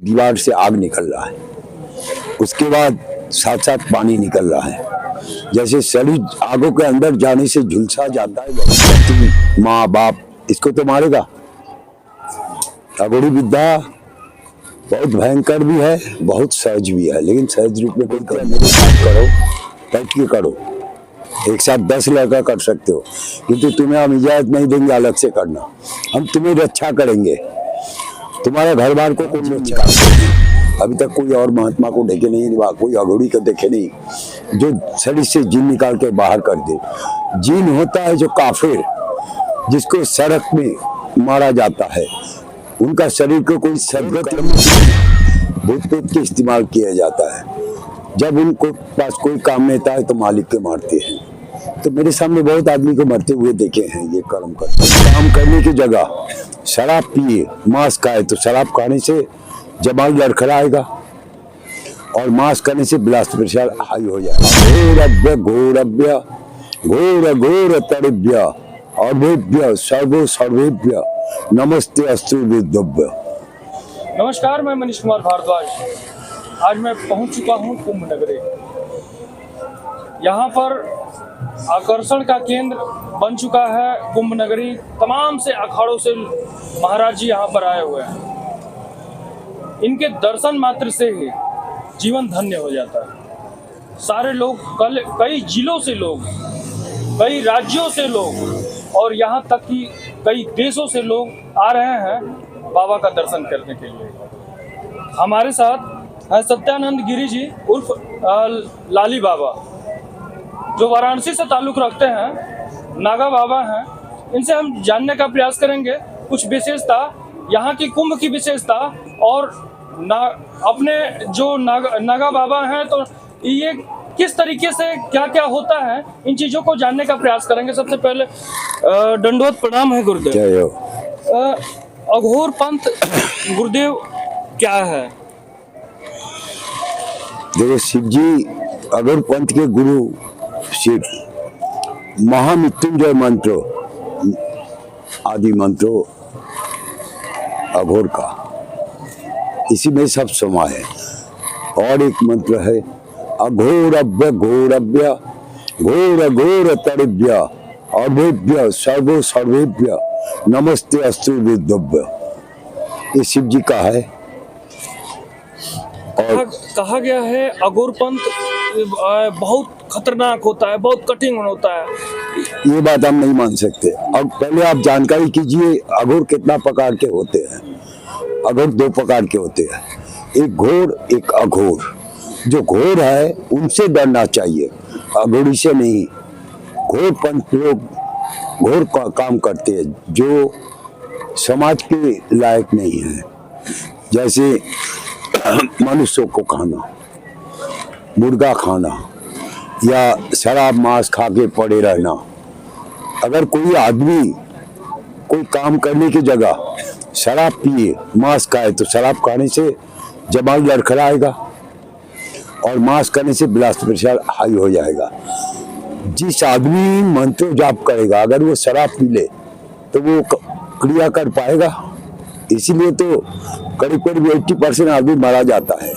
दीवार से आग निकल रहा है, उसके बाद साथ साथ पानी निकल रहा है। जैसे शरीर आगों के अंदर जाने से झुलसा जाता है। माँ बाप इसको तो मारेगा। अघोरी विद्या बहुत भयंकर भी है, बहुत सहज भी है, लेकिन सहज रूप में कोई मेरे साथ करो, बैठ के करो। एक साथ 10 लड़का कर सकते हो, किंतु तुम्हें हम इजाजत नहीं देंगे अलग से करना। हम तुम्हें रक्षा करेंगे, तुम्हारे घर बार को कोई रक्षा करेंगे। अभी तक कोई और महात्मा को देखे नहीं, कोई अघोरी को देखे नहीं जो शरीर से जीन निकाल के बाहर कर दे। जीन होता है जो काफिर, जिसको सड़क में मारा जाता है, उनका शरीर को कोई सदगत भूत प्रेत के इस्तेमाल किया जाता है। जब उनको पास कोई काम नहीं था तो मालिक के मारते हैं। तो मेरे सामने बहुत आदमी को मरते हुए देखे हैं। ये कर्म करते, काम करने की जगह शराब पिए, मांस खाए, तो शराब खाने से जमाल लड़खड़ाएगा और मांस खाने से ब्लड प्रेशर हाई हो जाएगा। घोरभ्य घोर घोर तड़भ्य अभेभ्य सर्वो सर्वेभ्य नमस्ते अस्तु विद्भ्य। नमस्कार, मैं मनीष कुमार भारद्वाज। आज मैं पहुंच चुका हूं कुंभ नगरी। यहाँ पर आकर्षण का केंद्र बन चुका है कुंभ नगरी। तमाम से अखाड़ों से महाराज जी यहाँ पर आए हुए हैं। इनके दर्शन मात्र से ही जीवन धन्य हो जाता है। सारे लोग, कई जिलों से लोग, कई राज्यों से लोग और यहाँ तक कि कई देशों से लोग आ रहे हैं बाबा का दर्शन करने के लिए। हमारे साथ है सत्यानंद गिरी जी उर्फ लाली बाबा, जो वाराणसी से ताल्लुक़ रखते हैं, नागा बाबा हैं। इनसे हम जानने का प्रयास करेंगे कुछ विशेषता, यहाँ की कुंभ की विशेषता और अपने जो नागा बाबा हैं तो ये किस तरीके से क्या क्या होता है, इन चीज़ों को जानने का प्रयास करेंगे। सबसे पहले दंडवत प्रणाम है गुरुदेव। अघोर पंथ गुरुदेव क्या है? देखो, शिव जी अघोर पंथ के गुरु शिव महामृत्युंजय मंत्रो आदि मंत्रो अघोर का, इसी में सब समा है। और एक मंत्र है अघोरभ्य घोरभ्य घोर घोर तड़भ्य अभेभ्य सर्वो सर्वेभ्य नमस्ते अस्तु विद्भ्य। ये शिव जी का है। और कहा गया है अघोर पंथ बहुत खतरनाक होता है, बहुत कठिन होता है। ये बात हम नहीं मान सकते। अब पहले आप जानकारी कीजिए अघोर कितना प्रकार के होते हैं। अघोर 2 प्रकार के होते हैं, एक घोर एक अघोर। जो घोर है उनसे डरना चाहिए, अघोरी से नहीं। घोर पंथ लोग घोर का काम करते हैं जो समाज के लायक नहीं है। जैसे मनुष्यों को खाना, मुर्गा खाना या शराब मांस खा के पड़े रहना। अगर कोई आदमी कोई काम करने की जगह शराब पिए, मांस खाए, तो शराब खाने से जमाल लड़खड़ाएगा और मांस खाने से ब्लड प्रेशर हाई हो जाएगा। जिस आदमी मंत्र जाप करेगा, अगर वो शराब पी ले तो वो क्रिया कर पाएगा? इसीलिए तो करीब करीब 80% आदमी मारा जाता है।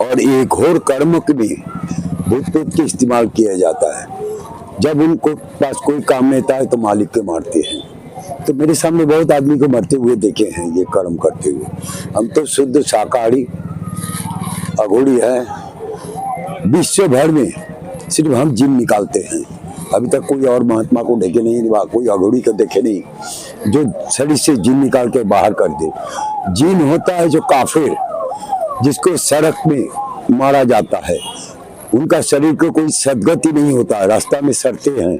और एक घोर कर्म में भूत प्रेत के इस्तेमाल किया जाता है। जब उनको पास कोई काम नहीं था तो मालिक के मारते हैं। तो मेरे सामने बहुत आदमी को मरते हुए देखे हैं ये कर्म करते हुए। हम तो शुद्ध शाकाहारी अघोरी है। विश्व भर में सिर्फ हम जीन निकालते हैं। अभी तक कोई और महात्मा को देखे नहीं, कोई अघोरी को देखे नहीं जो शरीर से जीन निकाल के बाहर कर दे। जीन होता है जो काफिर, जिसको सड़क में मारा जाता है, उनका शरीर को कोई सदगति नहीं होता है। रास्ता में सड़ते हैं,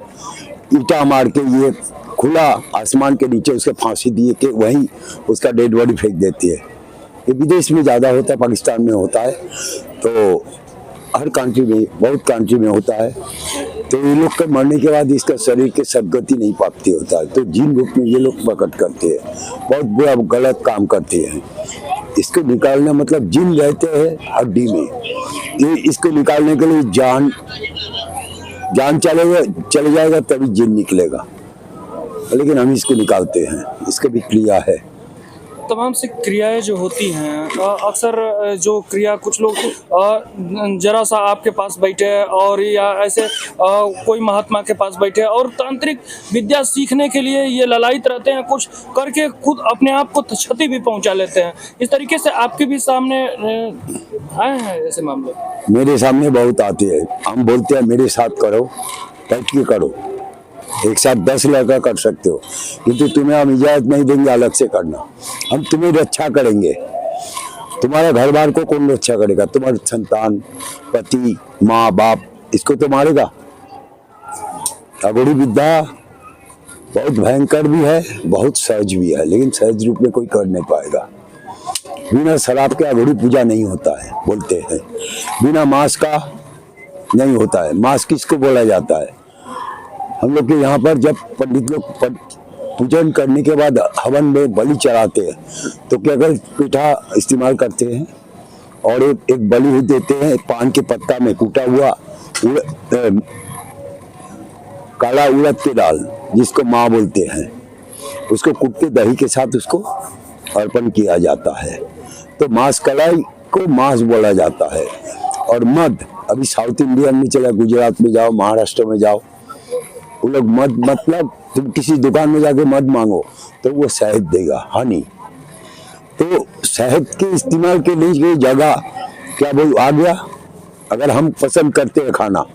ईटा मार के ये खुला आसमान के नीचे उसके फांसी दिए के वहीं उसका डेड बॉडी फेंक देती है। ये विदेश में ज़्यादा होता है, पाकिस्तान में होता है, तो हर कंट्री में, बहुत कंट्री में होता है। तो ये लोग के मरने के बाद इसका शरीर के सदगति नहीं प्राप्ति होता है, तो जीन रूप में ये लोग प्रकट करते हैं, बहुत बुरा गलत काम करते हैं। इसको निकालना मतलब जीन रहते हैं हड्डी में, ये इसको निकालने के लिए जान चले जाएगा तभी जीन निकलेगा। लेकिन हम इसको निकालते हैं, इसका भी क्रिया है। तमाम सी क्रियाएं जो होती हैं अक्सर जो क्रिया कुछ लोग जरा सा आपके पास बैठे हैं और या ऐसे कोई महात्मा के पास बैठे हैं और तांत्रिक विद्या सीखने के लिए ये ललायित रहते हैं, कुछ करके खुद अपने आप को क्षति भी पहुंचा लेते हैं। इस तरीके से आपके भी सामने आए हैं ऐसे मामले? मेरे सामने बहुत आते हैं। हम बोलते हैं मेरे साथ करो, बैठ के करो, एक साथ 10 लड़का कर सकते हो, किंतु तुम्हें हम इजाजत नहीं देंगे अलग से करना। हम तुम्हें रक्षा करेंगे। तुम्हारे घर बार को कौन रक्षा करेगा? तुम्हारे संतान, पति, माँ बाप, इसको तो मारेगा। अघोरी विद्या बहुत भयंकर भी है, बहुत सहज भी है, लेकिन सहज रूप में कोई कर नहीं पाएगा। बिना शराब के अघोरी पूजा नहीं होता है, बोलते हैं। बिना मांस का नहीं होता है। मांस किसको बोला जाता है? हम लोग के यहाँ पर जब पंडित लोग पूजन करने के बाद हवन में बलि चढ़ाते हैं तो क्या कर पीठा इस्तेमाल करते हैं और एक बलि देते हैं पान के पत्ता में कूटा हुआ काला उड़द के दाल, जिसको माँ बोलते हैं, उसको कुटते दही के साथ उसको अर्पण किया जाता है। तो मांस कलाई को मांस बोला जाता है। और मध, अभी साउथ इंडियन में चला, गुजरात में जाओ, महाराष्ट्र में जाओ, वो लोग मध, मतलब तुम किसी दुकान में जाके मध मांगो तो वो शहद देगा, हनी। तो शहद के इस्तेमाल के लिए जगह क्या बोल आ गया। अगर हम पसंद करते हैं खाना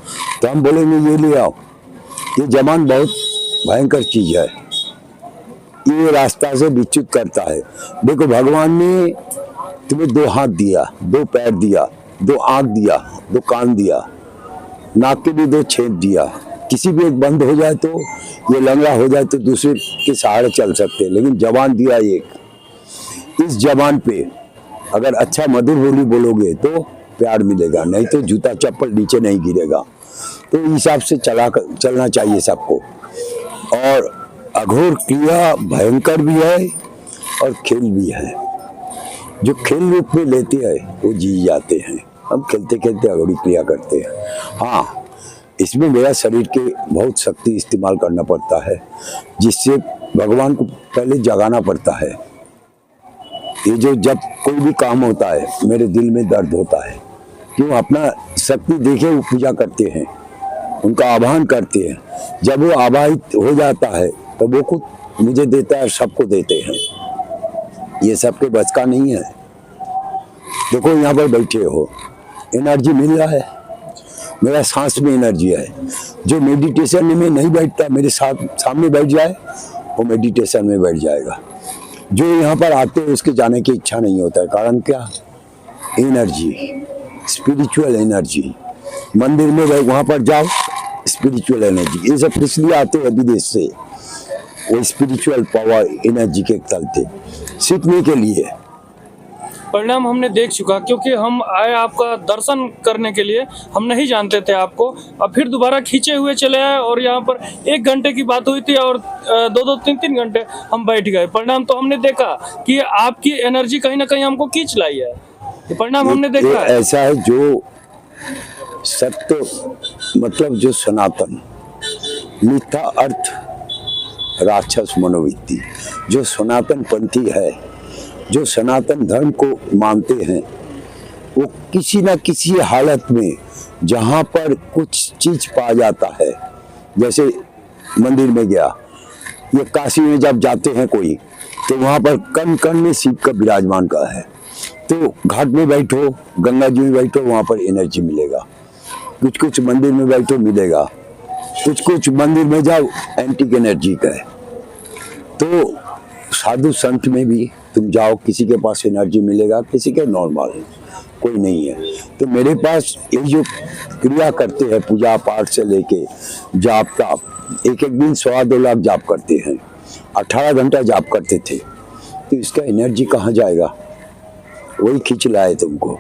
तो हम बोलेंगे ये ले आओ। ये जबान बहुत भयंकर चीज है, ये रास्ता से विच्युत करता है। देखो, भगवान ने तुम्हें 2 हाथ दिया, 2 पैर दिया, 2 आंख दिया, 2 कान दिया, नाक के भी 2 छेद दिया। किसी भी एक बंद हो जाए तो ये लंगड़ा हो जाए तो दूसरे के सहारे चल सकते हैं, लेकिन जबान दिया एक। इस जबान पे अगर अच्छा मधुर बोली बोलोगे तो प्यार मिलेगा, नहीं तो जूता चप्पल नीचे नहीं गिरेगा। तो इस हिसाब से चलना चाहिए सबको। और अघोर क्रिया भयंकर भी है और खेल भी है। जो खेल रूप में लेते हैं वो जी जाते हैं। हम खेलते खेलते अघोरी क्रिया करते हैं। हाँ, इसमें मेरा शरीर के बहुत शक्ति इस्तेमाल करना पड़ता है, जिससे भगवान को पहले जगाना पड़ता है। ये जो जब कोई भी काम होता है मेरे दिल में दर्द होता है, क्यों? अपना शक्ति देखे वो पूजा करते हैं, उनका आह्वान करते हैं। जब वो आवाहित हो जाता है तो वो खुद मुझे देता है, सबको देते हैं। ये सबके बस का नहीं है। देखो, यहाँ पर बैठे हो, एनर्जी मिल रहा है, मेरा सांस में एनर्जी है। जो मेडिटेशन में नहीं बैठता, मेरे साथ सामने बैठ जाए वो मेडिटेशन में बैठ जाएगा। जो यहाँ पर आते हैं उसके जाने की इच्छा नहीं होता है। कारण क्या? Energy, spiritual energy. मंदिर में वहाँ पर जाओ, स्पिरिचुअल एनर्जी। ये सब इसलिए आते हैं विदेश से, वो स्पिरिचुअल पावर एनर्जी के चलते सीखने के लिए। परिणाम हमने देख चुका, क्योंकि हम आए आपका दर्शन करने के लिए, हम नहीं जानते थे आपको। अब फिर दोबारा खींचे हुए चले आए और यहाँ पर 1 घंटे की बात हुई थी और 2-2, 3-3 घंटे हम बैठ गए। परिणाम तो हमने देखा कि आपकी एनर्जी कहीं ना कहीं हमको खींच लाई है। ये परिणाम हमने देखा है। ऐसा है जो सत्य, मतलब जो सनातन, मिथ्या अर्थ, राक्षस मनोवृत्ति, जो सनातन पंथी है, जो सनातन धर्म को मानते हैं, वो किसी न किसी हालत में जहाँ पर कुछ चीज पा जाता है, जैसे मंदिर में गया, ये काशी में जब जाते हैं कोई, तो वहाँ पर कण कण में शिव का विराजमान का है। तो घाट में बैठो, गंगा जी में बैठो, वहाँ पर एनर्जी मिलेगा। कुछ कुछ मंदिर में बैठो मिलेगा, कुछ कुछ मंदिर में जाओ एंटिक एनर्जी का है। तो साधु संत में भी तुम जाओ, किसी के पास एनर्जी मिलेगा, किसी के नॉर्मल, कोई नहीं है। तो मेरे पास ये जो क्रिया करते हैं, पूजा पाठ से लेके जाप का, एक दिन 1.25 लाख जाप करते हैं, 18 घंटा जाप करते थे। तो इसका एनर्जी कहाँ जाएगा? वही खींच लाए तुमको,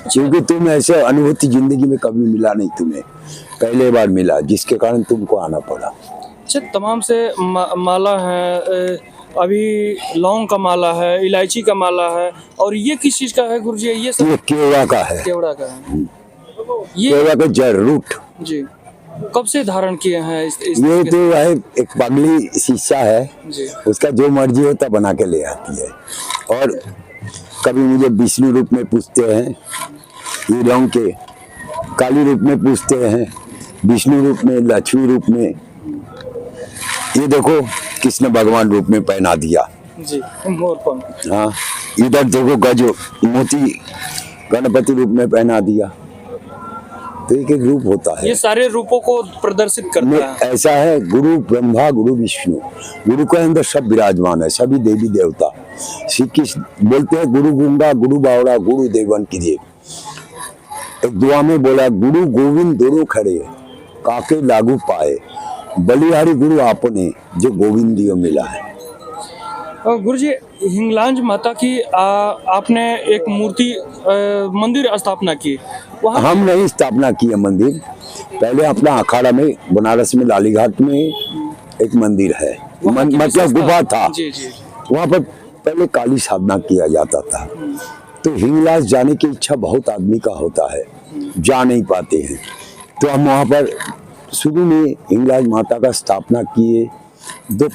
क्योंकि तुम ऐसे अनुभूति जिंदगी में कभी मिला नहीं, तुम्हें पहले बार मिला, जिसके कारण तुमको आना पड़ा। अच्छा, तमाम से माला है, अभी लौंग का माला है, इलायची का माला है, और ये किस चीज का है गुरुजी? ये सब ये केवड़ा का है। केवड़ा का है। ये केवड़ा का जड़, रूट। जी, कब से धारण किए हैं इस ये तो है एक पगली शीशा है, जी उसका जो मर्जी होता बना के ले आती है। और कभी मुझे विष्णु रूप में पूछते हैं, ये रंग के काली रूप में पूछते हैं, विष्णु रूप में, लक्ष्मी रूप में। ये देखो कृष्ण भगवान रूप में पहना दिया। जी मोरपंख। हाँ, इधर देखो गजो मोती गणपति रूप में पहना दिया। तो एक रूप होता है। ये सारे रूपों को प्रदर्शित करता है। ऐसा है, गुरु ब्रह्मा गुरु विष्णु, गुरु के अंदर सब विराजमान है, सभी देवी देवता। श्री कृष्ण बोलते हैं गुरु गूंगा गुरु बावड़ा गुरु देवन की देव। एक दुआ में बोला गुरु गोविंद दोनों खड़े काके लागू पाए, बलिहारी गुरु आपने जो गोविंदियो मिला है। गुरुजी, हिंगलाज माता की आपने एक मूर्ति मंदिर स्थापना की, वहाँ हम नहीं स्थापना की है मंदिर, पहले अपना अखाड़ा में बनारस में लाली घाट में एक मंदिर है, मतलब गुफा था। जी जी। वहाँ पर पहले काली साधना किया जाता था। तो हिंगलाज जाने की इच्छा बहुत आदमी का होता है, जा नहीं पाते हैं। तो हम वहाँ पर शुरू में हिंगलाज माता का स्थापना किए, दो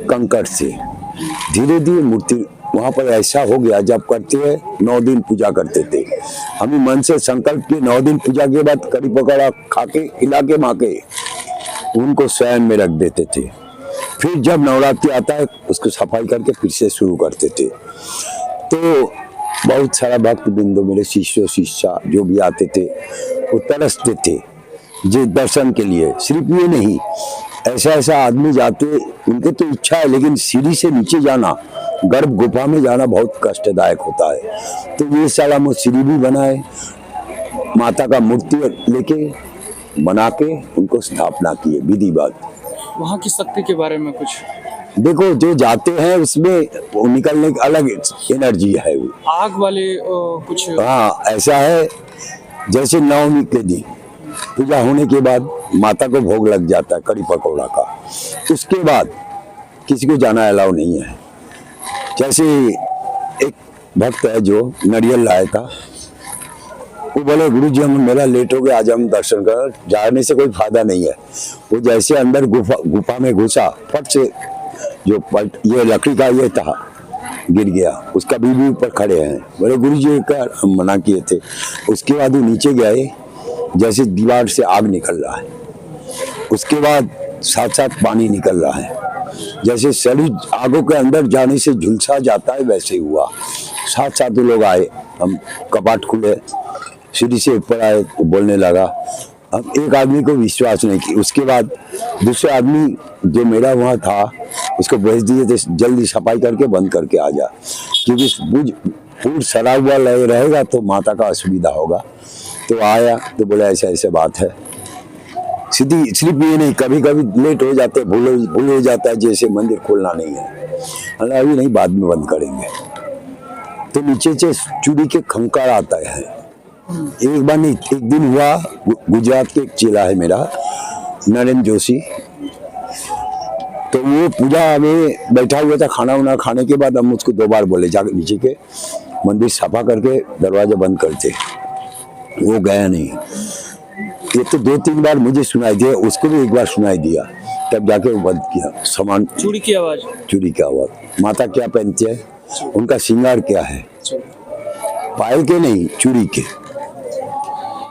कंकड़ से धीरे धीरे मूर्ति वहाँ पर ऐसा हो गया। जब करते हैं 9 दिन पूजा करते थे, हम मन से संकल्प किए 9 दिन पूजा के बाद कड़ी पकौड़ा खा के खिला के माँ के उनको स्वयं में रख देते थे। फिर जब नवरात्रि आता है उसको सफाई करके फिर से शुरू करते थे। तो बहुत सारा भक्त बिंदु मेरे शिष्य शिष्या जो भी आते थे वो तरसते थे जो दर्शन के लिए। सिर्फ ये नहीं, ऐसा ऐसा आदमी जाते, उनके तो इच्छा है लेकिन सीढ़ी से नीचे जाना, गर्भ गुफा में जाना बहुत कष्टदायक होता है। तो ये सारा वो सीढ़ी भी बनाए, माता का मूर्ति लेके बना के उनको स्थापना किए विधिवत। वहाँ की शक्ति के बारे में कुछ देखो, जो जाते हैं उसमें वो निकलने की अलग एनर्जी है। वो आग वाले कुछ। हाँ, ऐसा है जैसे नवमी के दिन पूजा होने के बाद माता को भोग लग जाता है कड़ी पकौड़ा का, उसके बाद किसी को जाना अलाउ नहीं है। जैसे एक भक्त है जो नारियल लाया था, वो बोले गुरुजी हम मेरा लेट हो गया, आज हम दर्शन कर, जाने से कोई फायदा नहीं है। वो जैसे अंदर गुफा में घुसा, फट से जो ये लकड़ी का ये था गिर गया, उसका बीबी ऊपर खड़े हैं। बोले गुरुजी का मना किए थे। उसके बाद वो नीचे गए, जैसे दीवार से आग निकल रहा है, उसके बाद साथ साथ पानी निकल रहा है, जैसे शरीर आगों के अंदर जाने से झुलसा जाता है वैसे हुआ। साथ साथ लोग आए, हम कपाट खुले, सीढ़ी से ऊपर आए तो बोलने लगा। अब एक आदमी को विश्वास नहीं की, उसके बाद दूसरे आदमी जो मेरा वहाँ था उसको भेज दिए थे जल्दी सफाई करके बंद करके आ जा, क्योंकि पूर्ण सड़ा हुआ रहेगा तो माता का असुविधा होगा। तो आया तो बोला ऐसा ऐसा बात है। सीधी सिर्फ ये नहीं, कभी कभी लेट हो जाते, भूल हो जाता है, जैसे मंदिर खोलना नहीं है, अभी नहीं बाद में बंद करेंगे। तो नीचे से चूड़ी के खंकार आता है। एक बार नहीं, एक दिन हुआ, गुजरात के एक चेला है मेरा नरेंद्र जोशी, तो वो पूजा में बैठा हुआ था, खाना वाना खाने के बाद हम उसको 2 बार बोले जाकर नीचे के मंदिर सफा करके दरवाजा बंद करते, वो गया नहीं। ये तो 2-3 बार मुझे सुनाई दिया, उसको भी एक बार सुनाई दिया, तब जाके वो बंद किया। सामान चूड़ी की आवाज, चूड़ी की आवाज। माता क्या पहनती है, उनका श्रृंगार क्या है, पायल के नहीं चूड़ी के।